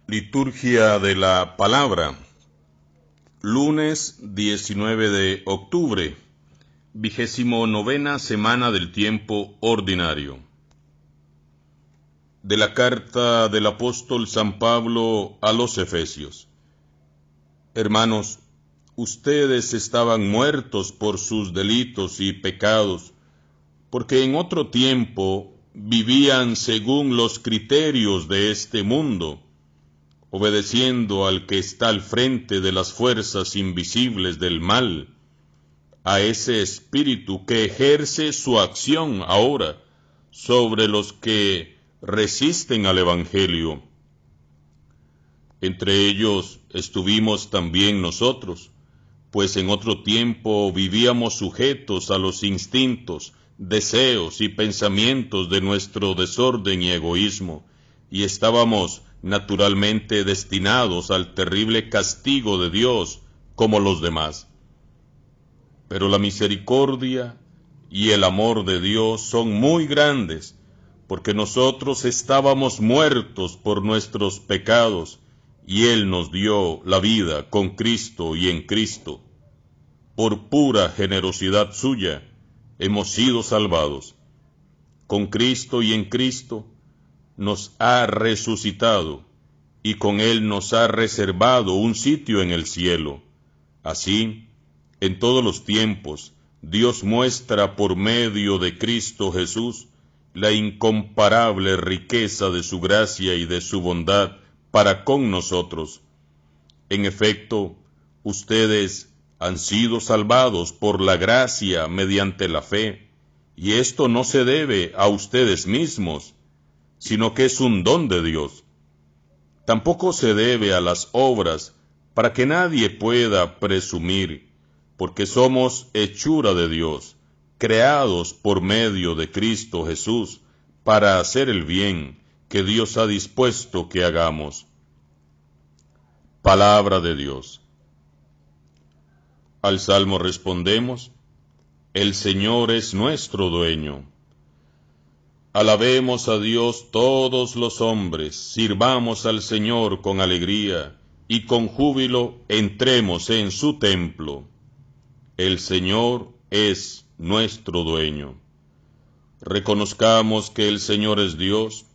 Liturgia de la Palabra, lunes 19 de octubre, 29ª semana del tiempo ordinario. De la carta del apóstol San Pablo a los Efesios. Hermanos, ustedes estaban muertos por sus delitos y pecados, porque en otro tiempo vivían según los criterios de este mundo, obedeciendo al que está al frente de las fuerzas invisibles del mal, a ese espíritu que ejerce su acción ahora sobre los que resisten al Evangelio. Entre ellos estuvimos también nosotros, pues en otro tiempo vivíamos sujetos a los instintos, deseos y pensamientos de nuestro desorden y egoísmo, y estábamos naturalmente destinados al terrible castigo de Dios como los demás. Pero la misericordia y el amor de Dios son muy grandes, porque nosotros estábamos muertos por nuestros pecados, y Él nos dio la vida con Cristo y en Cristo. Por pura generosidad suya hemos sido salvados. Con Cristo y en Cristo nos ha resucitado, y con Él nos ha reservado un sitio en el cielo. Así, en todos los tiempos, Dios muestra por medio de Cristo Jesús la incomparable riqueza de su gracia y de su bondad para con nosotros. En efecto, ustedes han sido salvados por la gracia mediante la fe, y esto no se debe a ustedes mismos, sino que es un don de Dios. Tampoco se debe a las obras, para que nadie pueda presumir, porque somos hechura de Dios, creados por medio de Cristo Jesús, para hacer el bien que Dios ha dispuesto que hagamos. Palabra de Dios. Al Salmo respondemos: El Señor es nuestro dueño. Alabemos a Dios todos los hombres, sirvamos al Señor con alegría, y con júbilo entremos en su templo. El Señor es nuestro dueño. Reconozcamos que el Señor es Dios,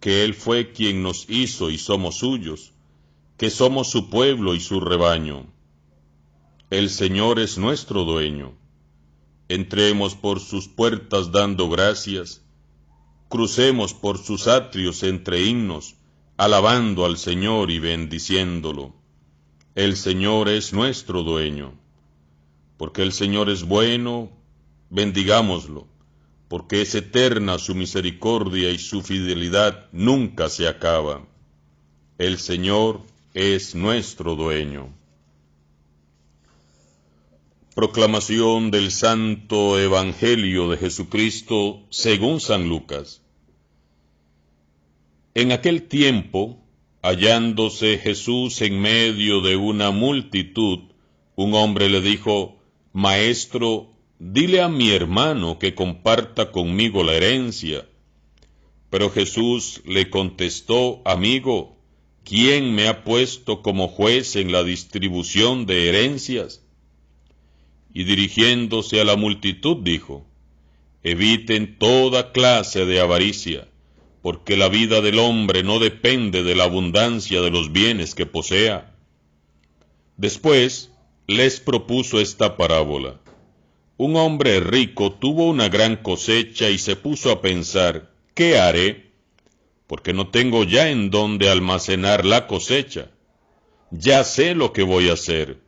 que Él fue quien nos hizo y somos suyos, que somos su pueblo y su rebaño. El Señor es nuestro dueño. Entremos por sus puertas dando gracias, crucemos por sus atrios entre himnos, alabando al Señor y bendiciéndolo. El Señor es nuestro dueño. Porque el Señor es bueno, bendigámoslo, porque es eterna su misericordia y su fidelidad nunca se acaba. El Señor es nuestro dueño. Proclamación del Santo Evangelio de Jesucristo según San Lucas. En aquel tiempo, hallándose Jesús en medio de una multitud, un hombre le dijo: Maestro, dile a mi hermano que comparta conmigo la herencia. Pero Jesús le contestó: Amigo, ¿quién me ha puesto como juez en la distribución de herencias? Y dirigiéndose a la multitud dijo: Eviten toda clase de avaricia, porque la vida del hombre no depende de la abundancia de los bienes que posea. Después les propuso esta parábola. Un hombre rico tuvo una gran cosecha y se puso a pensar: ¿qué haré? Porque no tengo ya en dónde almacenar la cosecha. Ya sé lo que voy a hacer.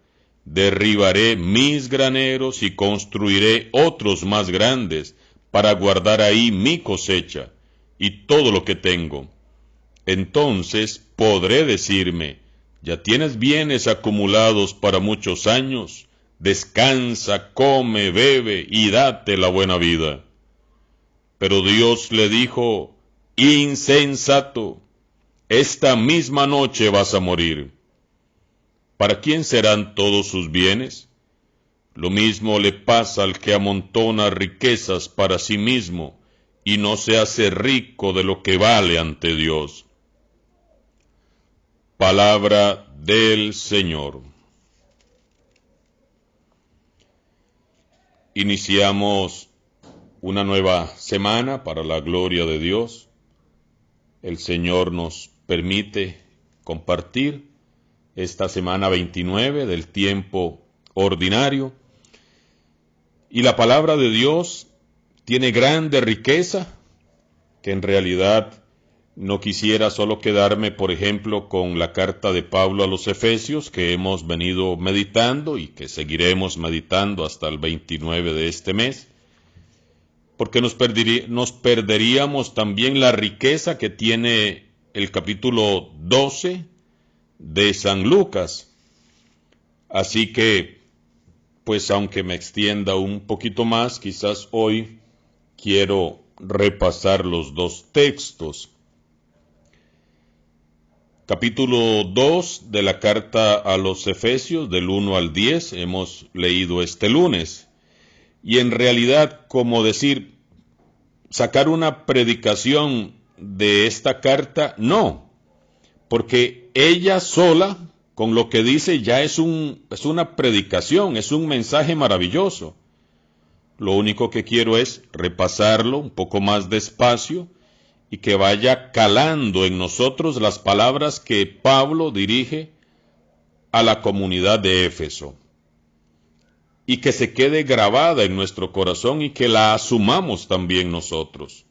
Derribaré mis graneros y construiré otros más grandes para guardar ahí mi cosecha y todo lo que tengo. Entonces podré decirme: ya tienes bienes acumulados para muchos años, descansa, come, bebe y date la buena vida. Pero Dios le dijo: insensato, esta misma noche vas a morir. ¿Para quién serán todos sus bienes? Lo mismo le pasa al que amontona riquezas para sí mismo y no se hace rico de lo que vale ante Dios. Palabra del Señor. Iniciamos una nueva semana para la gloria de Dios. El Señor nos permite compartir esta semana 29 del tiempo ordinario. Y la palabra de Dios tiene grande riqueza, que en realidad no quisiera solo quedarme, por ejemplo, con la carta de Pablo a los Efesios, que hemos venido meditando y que seguiremos meditando hasta el 29 de este mes, porque nos perderíamos también la riqueza que tiene el capítulo 12 de San Lucas. Así que, pues aunque me extienda un poquito más, quizás hoy quiero repasar los dos textos. Capítulo 2 de la carta a los Efesios, del 1 al 10, hemos leído este lunes. Y en realidad, como decir, sacar una predicación de esta carta, no, porque ella sola, con lo que dice, ya es una predicación, es un mensaje maravilloso. Lo único que quiero es repasarlo un poco más despacio y que vaya calando en nosotros las palabras que Pablo dirige a la comunidad de Éfeso, y que se quede grabada en nuestro corazón y que la asumamos también nosotros.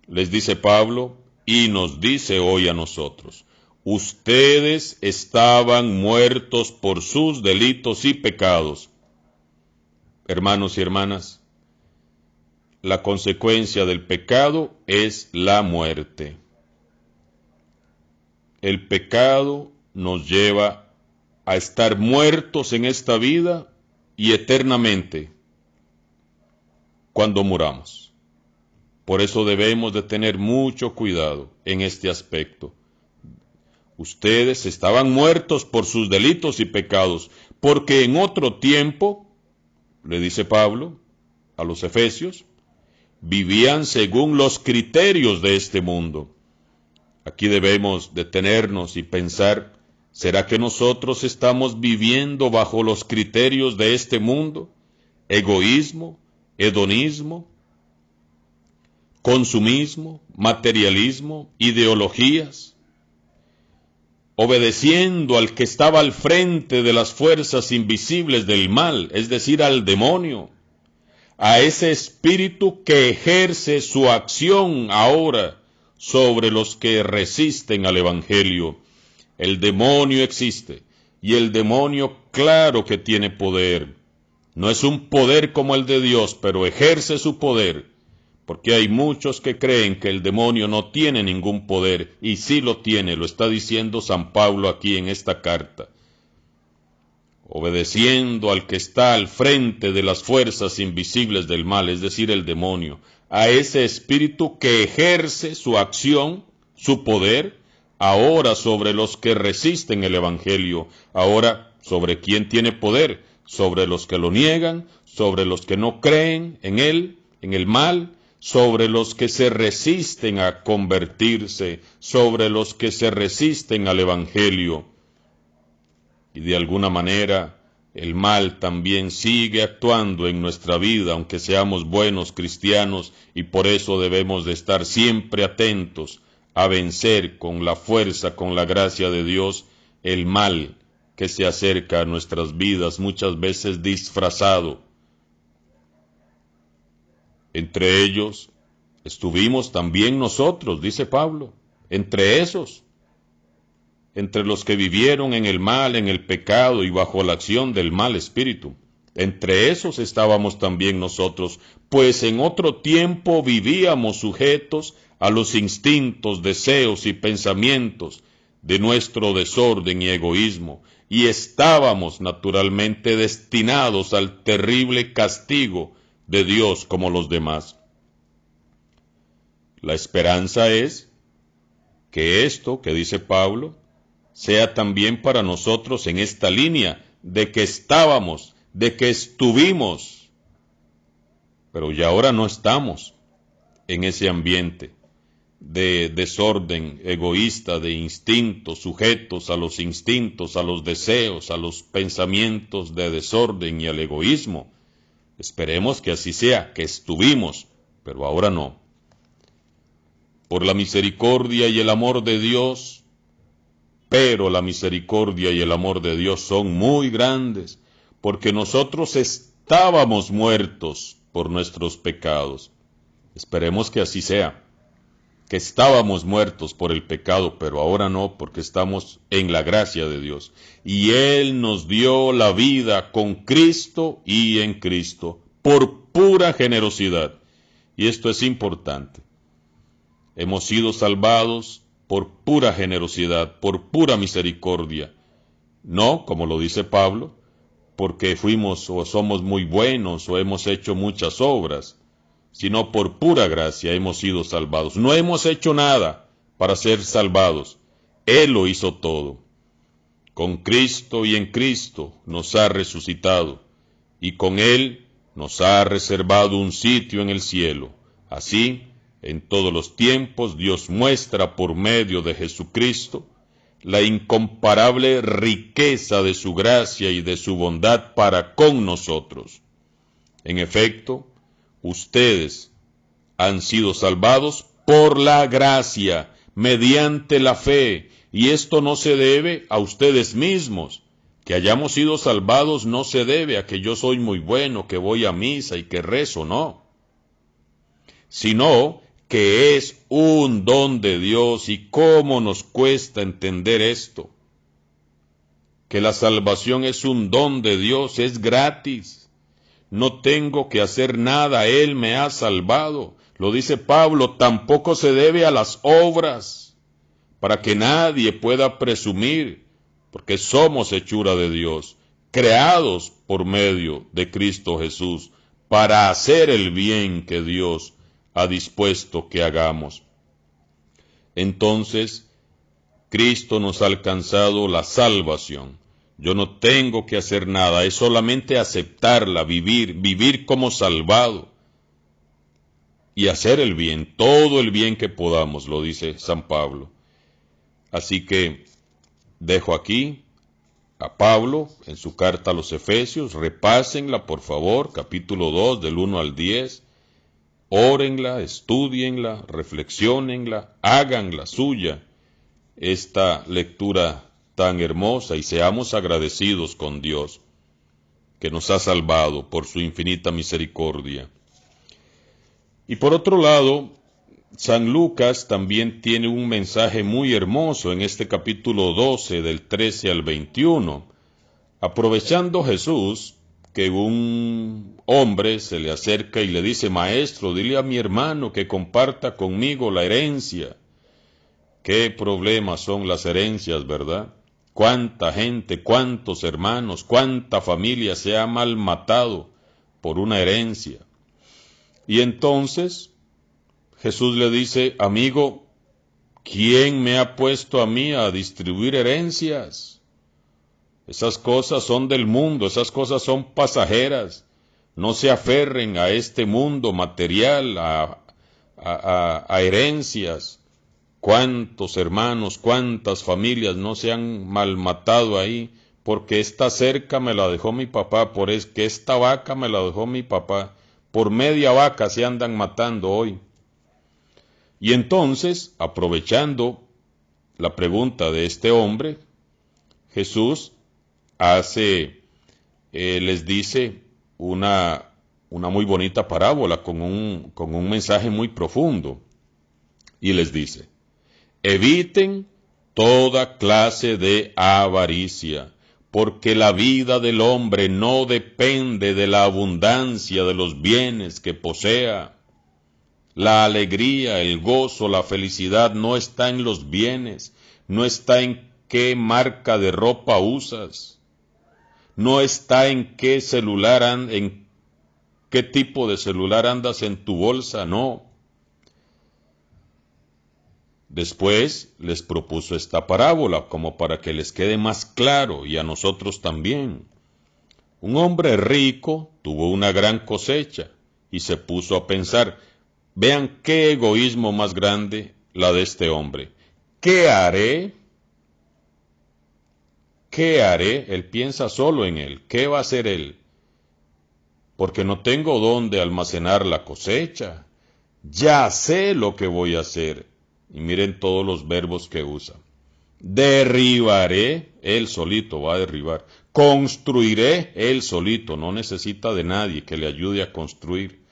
Les dice Pablo y nos dice hoy a nosotros: ustedes estaban muertos por sus delitos y pecados. Hermanos y hermanas, la consecuencia del pecado es la muerte. El pecado nos lleva a estar muertos en esta vida y eternamente cuando muramos. Por eso debemos de tener mucho cuidado en este aspecto. Ustedes estaban muertos por sus delitos y pecados, porque en otro tiempo, le dice Pablo a los Efesios, vivían según los criterios de este mundo. Aquí debemos detenernos y pensar, ¿será que nosotros estamos viviendo bajo los criterios de este mundo? Egoísmo, hedonismo, consumismo, materialismo, ideologías, obedeciendo al que estaba al frente de las fuerzas invisibles del mal, es decir, al demonio, a ese espíritu que ejerce su acción ahora sobre los que resisten al Evangelio. El demonio existe, y el demonio claro que tiene poder. No es un poder como el de Dios, pero ejerce su poder, porque hay muchos que creen que el demonio no tiene ningún poder, y sí lo tiene, lo está diciendo San Pablo aquí en esta carta. Obedeciendo al que está al frente de las fuerzas invisibles del mal, es decir, el demonio, a ese espíritu que ejerce su acción, su poder, ahora sobre los que resisten el Evangelio. Ahora, ¿sobre quién tiene poder? Sobre los que lo niegan, sobre los que no creen en él, en el mal, sobre los que se resisten a convertirse, sobre los que se resisten al Evangelio. Y de alguna manera el mal también sigue actuando en nuestra vida, aunque seamos buenos cristianos, y por eso debemos de estar siempre atentos a vencer con la fuerza, con la gracia de Dios, el mal que se acerca a nuestras vidas, muchas veces disfrazado. Entre ellos estuvimos también nosotros, dice Pablo, entre esos, entre los que vivieron en el mal, en el pecado y bajo la acción del mal espíritu. Entre esos estábamos también nosotros, pues en otro tiempo vivíamos sujetos a los instintos, deseos y pensamientos de nuestro desorden y egoísmo, y estábamos naturalmente destinados al terrible castigo de Dios como los demás. La esperanza es que esto que dice Pablo sea también para nosotros en esta línea de que estábamos, de que estuvimos, pero ya ahora no estamos en ese ambiente de desorden egoísta, de instintos, sujetos a los instintos, a los deseos, a los pensamientos de desorden y al egoísmo. Esperemos que así sea, que estuvimos, pero ahora no. Por la misericordia y el amor de Dios, pero la misericordia y el amor de Dios son muy grandes, porque nosotros estábamos muertos por nuestros pecados. Esperemos que así sea, que estábamos muertos por el pecado, pero ahora no, porque estamos en la gracia de Dios. Y Él nos dio la vida con Cristo y en Cristo, por pura generosidad. Y esto es importante. Hemos sido salvados por pura generosidad, por pura misericordia. No, como lo dice Pablo, porque fuimos o somos muy buenos o hemos hecho muchas obras, sino por pura gracia hemos sido salvados. No hemos hecho nada para ser salvados. Él lo hizo todo. Con Cristo y en Cristo nos ha resucitado, y con Él nos ha reservado un sitio en el cielo. Así, en todos los tiempos, Dios muestra por medio de Jesucristo la incomparable riqueza de su gracia y de su bondad para con nosotros. En efecto, ustedes han sido salvados por la gracia, mediante la fe, y esto no se debe a ustedes mismos. Que hayamos sido salvados no se debe a que yo soy muy bueno, que voy a misa y que rezo, no. Sino que es un don de Dios, y cómo nos cuesta entender esto. Que la salvación es un don de Dios, es gratis. No tengo que hacer nada, Él me ha salvado. Lo dice Pablo, tampoco se debe a las obras, para que nadie pueda presumir, porque somos hechura de Dios, creados por medio de Cristo Jesús, para hacer el bien que Dios ha dispuesto que hagamos. Entonces, Cristo nos ha alcanzado la salvación. Yo no tengo que hacer nada, es solamente aceptarla, vivir como salvado y hacer el bien, todo el bien que podamos, lo dice San Pablo. Así que dejo aquí a Pablo en su carta a los Efesios, repásenla por favor, capítulo 2 del 1 al 10, órenla, estúdienla, reflexionenla, háganla suya, esta lectura tan hermosa, y seamos agradecidos con Dios, que nos ha salvado por su infinita misericordia. Y por otro lado, San Lucas también tiene un mensaje muy hermoso en este capítulo 12, del 13 al 21. Aprovechando Jesús, que un hombre se le acerca y le dice, Maestro, dile a mi hermano que comparta conmigo la herencia. Qué problemas son las herencias, ¿verdad? Cuánta gente, cuántos hermanos, cuánta familia se ha malmatado por una herencia. Y entonces Jesús le dice, amigo, ¿quién me ha puesto a mí a distribuir herencias? Esas cosas son del mundo, esas cosas son pasajeras. No se aferren a este mundo material, a herencias. ¿Cuántos hermanos, cuántas familias no se han malmatado ahí? Porque esta cerca me la dejó mi papá, que esta vaca me la dejó mi papá. Por media vaca se andan matando hoy. Y entonces, aprovechando la pregunta de este hombre, Jesús les dice una muy bonita parábola con un mensaje muy profundo. Y les dice, eviten toda clase de avaricia, porque la vida del hombre no depende de la abundancia de los bienes que posea. La alegría, el gozo, la felicidad no está en los bienes, no está en qué marca de ropa usas, no está en qué en qué tipo de celular andas en tu bolsa, no. Después les propuso esta parábola como para que les quede más claro y a nosotros también. Un hombre rico tuvo una gran cosecha y se puso a pensar, vean qué egoísmo más grande la de este hombre. ¿Qué haré? ¿Qué haré? Él piensa solo en él. ¿Qué va a hacer él? Porque no tengo dónde almacenar la cosecha. Ya sé lo que voy a hacer. Y miren todos los verbos que usa. Derribaré, él solito va a derribar. Construiré, él solito, no necesita de nadie que le ayude a construir.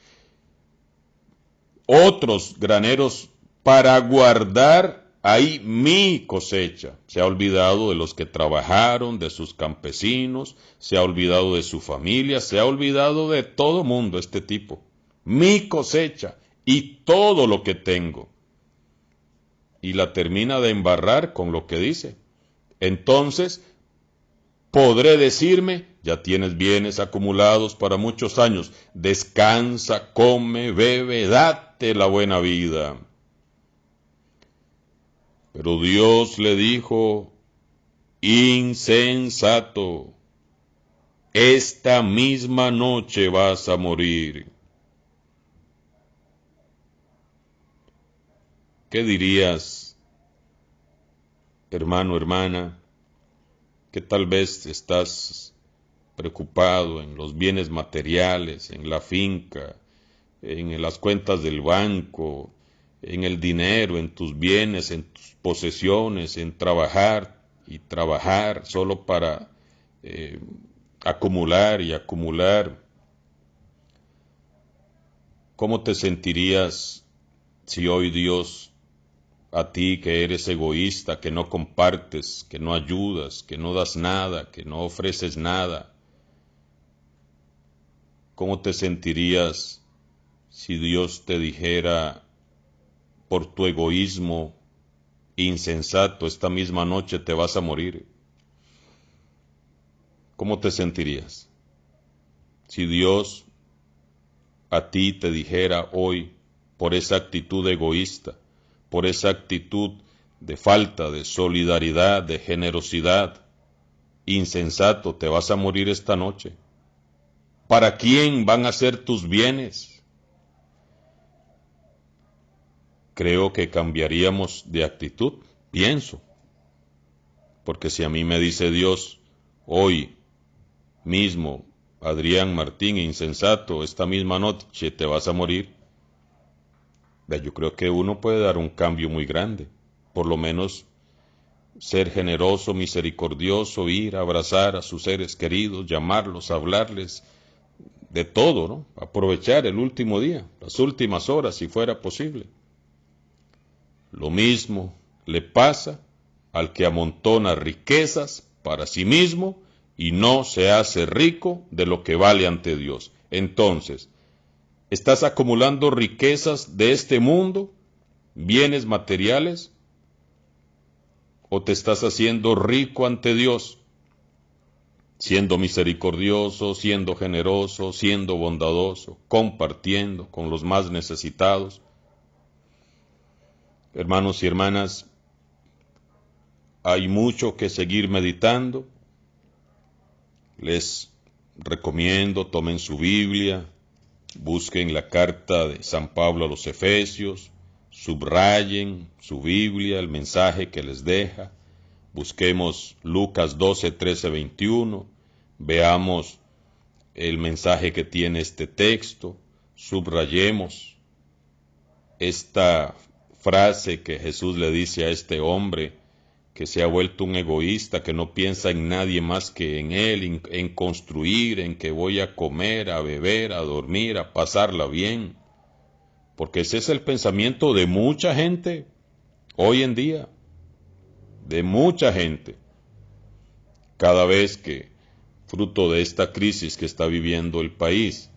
Otros graneros para guardar ahí mi cosecha. Se ha olvidado de los que trabajaron, de sus campesinos, se ha olvidado de su familia, se ha olvidado de todo mundo este tipo. Mi cosecha y todo lo que tengo. Y la termina de embarrar con lo que dice. Entonces, podré decirme, ya tienes bienes acumulados para muchos años, descansa, come, bebe, date la buena vida. Pero Dios le dijo, insensato, esta misma noche vas a morir. ¿Qué dirías, hermano, hermana, que tal vez estás preocupado en los bienes materiales, en la finca, en las cuentas del banco, en el dinero, en tus bienes, en tus posesiones, en trabajar y trabajar solo para acumular y acumular? ¿Cómo te sentirías si hoy Dios, a ti que eres egoísta, que no compartes, que no ayudas, que no das nada, que no ofreces nada, cómo te sentirías si Dios te dijera, por tu egoísmo insensato, esta misma noche te vas a morir? ¿Cómo te sentirías si Dios a ti te dijera hoy, por esa actitud egoísta, por esa actitud de falta de solidaridad, de generosidad, insensato, te vas a morir esta noche? ¿Para quién van a ser tus bienes? Creo que cambiaríamos de actitud, pienso. Porque si a mí me dice Dios, hoy mismo, Adrián Martín, insensato, esta misma noche te vas a morir, yo creo que uno puede dar un cambio muy grande. Por lo menos ser generoso, misericordioso, ir a abrazar a sus seres queridos, llamarlos, hablarles de todo, ¿no? Aprovechar el último día, las últimas horas, si fuera posible. Lo mismo le pasa al que amontona riquezas para sí mismo y no se hace rico de lo que vale ante Dios. Entonces, ¿estás acumulando riquezas de este mundo, bienes materiales, o te estás haciendo rico ante Dios, siendo misericordioso, siendo generoso, siendo bondadoso, compartiendo con los más necesitados? Hermanos y hermanas, hay mucho que seguir meditando. Les recomiendo, tomen su Biblia, busquen la carta de San Pablo a los Efesios, subrayen su Biblia, el mensaje que les deja. Busquemos Lucas 12, 13, 21, veamos el mensaje que tiene este texto, subrayemos esta frase que Jesús le dice a este hombre que se ha vuelto un egoísta, que no piensa en nadie más que en él, en construir, en que voy a comer, a beber, a dormir, a pasarla bien. Porque ese es el pensamiento de mucha gente hoy en día, de mucha gente. Cada vez que, fruto de esta crisis que está viviendo el país,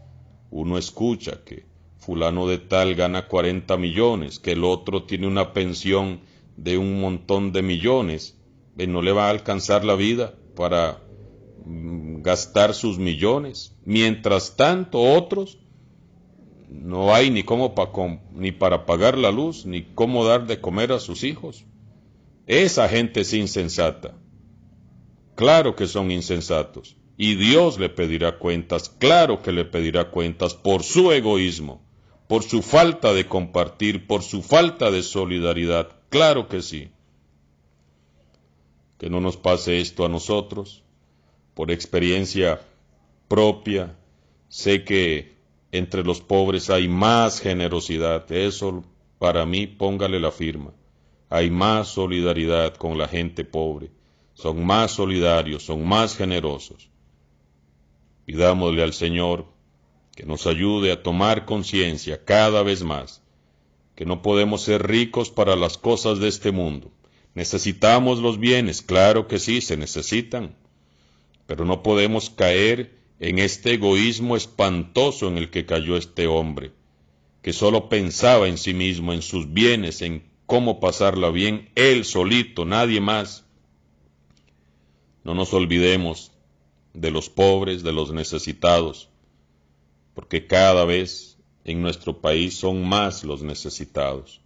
uno escucha que fulano de tal gana 40 millones, que el otro tiene una pensión de un montón de millones, no le va a alcanzar la vida para gastar sus millones. Mientras tanto, otros no hay ni ni para pagar la luz, ni cómo dar de comer a sus hijos. Esa gente es insensata. Claro que son insensatos. Y Dios le pedirá cuentas, claro que le pedirá cuentas por su egoísmo, por su falta de compartir, por su falta de solidaridad. Claro que sí. Que no nos pase esto a nosotros. Por experiencia propia, sé que entre los pobres hay más generosidad. Eso, para mí, póngale la firma. Hay más solidaridad con la gente pobre. Son más solidarios, son más generosos. Pidámosle al Señor que nos ayude a tomar conciencia cada vez más que no podemos ser ricos para las cosas de este mundo. Necesitamos los bienes, claro que sí, se necesitan, pero no podemos caer en este egoísmo espantoso en el que cayó este hombre, que solo pensaba en sí mismo, en sus bienes, en cómo pasarla bien, él solito, nadie más. No nos olvidemos de los pobres, de los necesitados, porque cada vez en nuestro país son más los necesitados.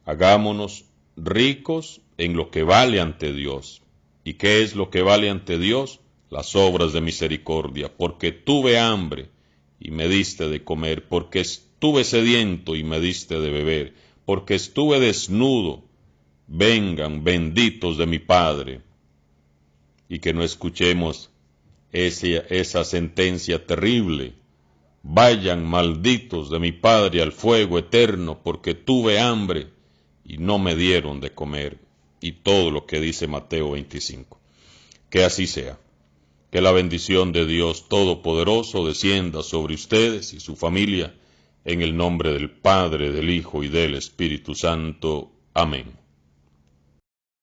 Hagámonos ricos en lo que vale ante Dios. ¿Y qué es lo que vale ante Dios? Las obras de misericordia. Porque tuve hambre y me diste de comer, porque estuve sediento y me diste de beber, porque estuve desnudo. Vengan, benditos de mi Padre. Y que no escuchemos esa sentencia terrible. Vayan, malditos de mi Padre, al fuego eterno, porque tuve hambre y no me dieron de comer. Y todo lo que dice Mateo 25. Que así sea. Que la bendición de Dios Todopoderoso descienda sobre ustedes y su familia, en el nombre del Padre, del Hijo y del Espíritu Santo. Amén.